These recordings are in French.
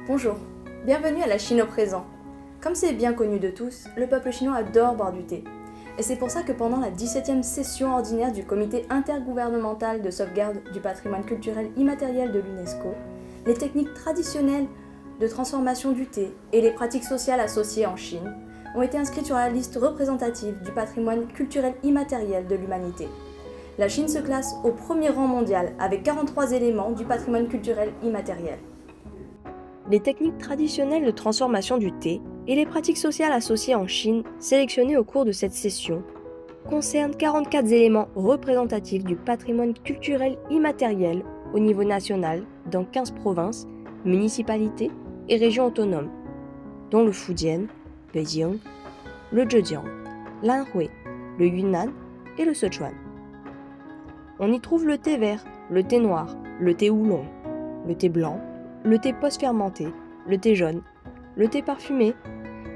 Bonjour, bienvenue à la Chine au présent. Comme c'est bien connu de tous, le peuple chinois adore boire du thé. Et c'est pour ça que pendant la 17e session ordinaire du Comité intergouvernemental de sauvegarde du patrimoine culturel immatériel de l'UNESCO, les techniques traditionnelles de transformation du thé et les pratiques sociales associées en Chine ont été inscrites sur la liste représentative du patrimoine culturel immatériel de l'humanité. La Chine se classe au premier rang mondial avec 43 éléments du patrimoine culturel immatériel. Les techniques traditionnelles de transformation du thé et les pratiques sociales associées en Chine, sélectionnées au cours de cette session, concernent 44 éléments représentatifs du patrimoine culturel immatériel au niveau national dans 15 provinces, municipalités et régions autonomes, dont le Fujian, Beijing, le Zhejiang, l'Anhui, le Yunnan et le Sichuan. On y trouve le thé vert, le thé noir, le thé oolong, le thé blanc, le thé post-fermenté, le thé jaune, le thé parfumé,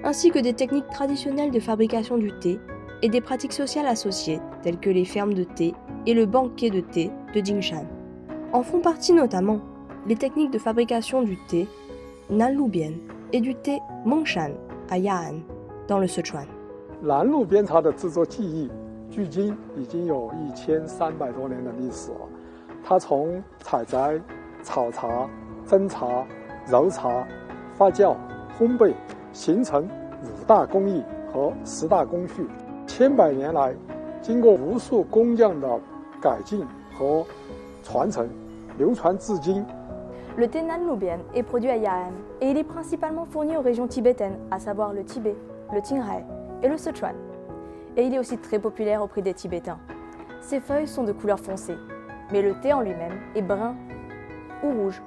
ainsi que des techniques traditionnelles de fabrication du thé et des pratiques sociales associées telles que les fermes de thé et le banquet de thé de Jingshan. En font partie notamment les techniques de fabrication du thé Nanlubian et du thé Mongshan à Ya'an dans le Sichuan. 南路边茶的制作技艺距今已经有1300多年的历史了。它从采摘、炒茶、蒸茶、揉茶、发酵、烘焙，形成5大工艺和10大工序。千百年来，经过无数工匠的改进和传承，流传至今。 Le thé Nanlubian est produit à Ya'an et il est principalement fourni aux régions tibétaines, à savoir le Tibet, le Qinghai et le Sichuan. Et il est aussi très populaire auprès des Tibétains. Ses feuilles sont de couleur foncée, mais le thé en lui-même est brun ou rouge.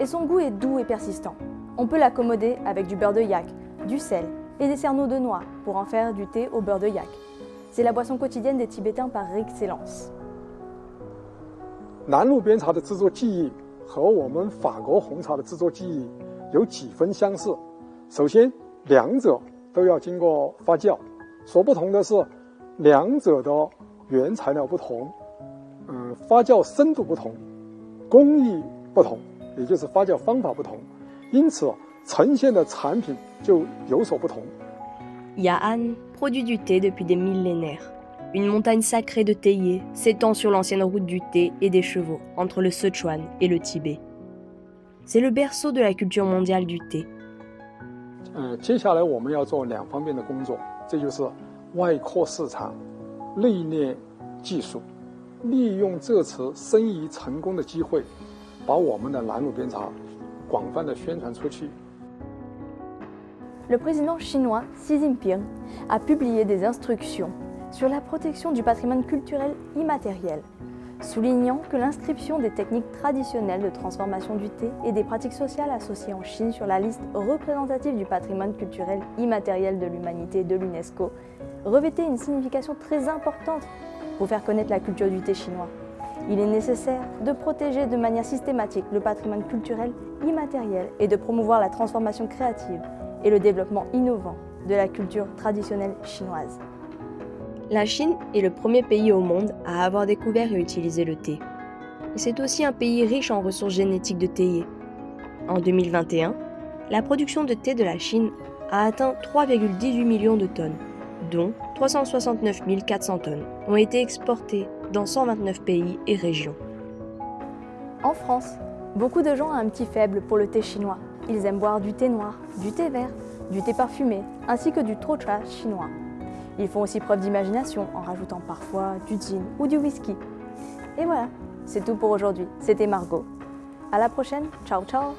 Et son goût est doux et persistant. On peut l'accommoder avec du beurre de yak, du sel et des cerneaux de noix pour en faire du thé au beurre de yak. C'est la boisson quotidienne des Tibétains par excellence. 南路边茶的制作技艺和我们法国红茶的制作技艺有几分相似。首先，两者都要经过发酵，所不同的是，两者的原材料不同，发酵深度不同，工艺不同，也就是发酵方法不同，因此呈现的产品就有所不同。 Ya'an produit du thé depuis des millénaires. Une montagne sacrée de théiers s'étend sur l'ancienne route du thé et des chevaux entre le Sichuan et le Tibet. C'est le berceau de la culture mondiale du thé. 接下来我们要做2方面的工作，这就是外扩市场、内练技术，利用这次生意成功的机会，把我们的南路边茶广泛的宣传出去。 Le président chinois Xi Jinping a publié des instructions sur la protection du patrimoine culturel immatériel, soulignant que l'inscription des techniques traditionnelles de transformation du thé et des pratiques sociales associées en Chine sur la liste représentative du patrimoine culturel immatériel de l'humanité de l'UNESCO revêtait une signification très importante pour faire connaître la culture du thé chinois. Il est nécessaire de protéger de manière systématique le patrimoine culturel immatériel et de promouvoir la transformation créative et le développement innovant de la culture traditionnelle chinoise. La Chine est le premier pays au monde à avoir découvert et utilisé le thé. Et c'est aussi un pays riche en ressources génétiques de théiers. En 2021, la production de thé de la Chine a atteint 3,18 millions de tonnes, dont 369 400 tonnes ont été exportées dans 129 pays et régions. En France, beaucoup de gens ont un petit faible pour le thé chinois. Ils aiment boire du thé noir, du thé vert, du thé parfumé, ainsi que du trocha chinois. Ils font aussi preuve d'imagination en rajoutant parfois du gin ou du whisky. Et voilà, c'est tout pour aujourd'hui. C'était Margot. À la prochaine, ciao ciao.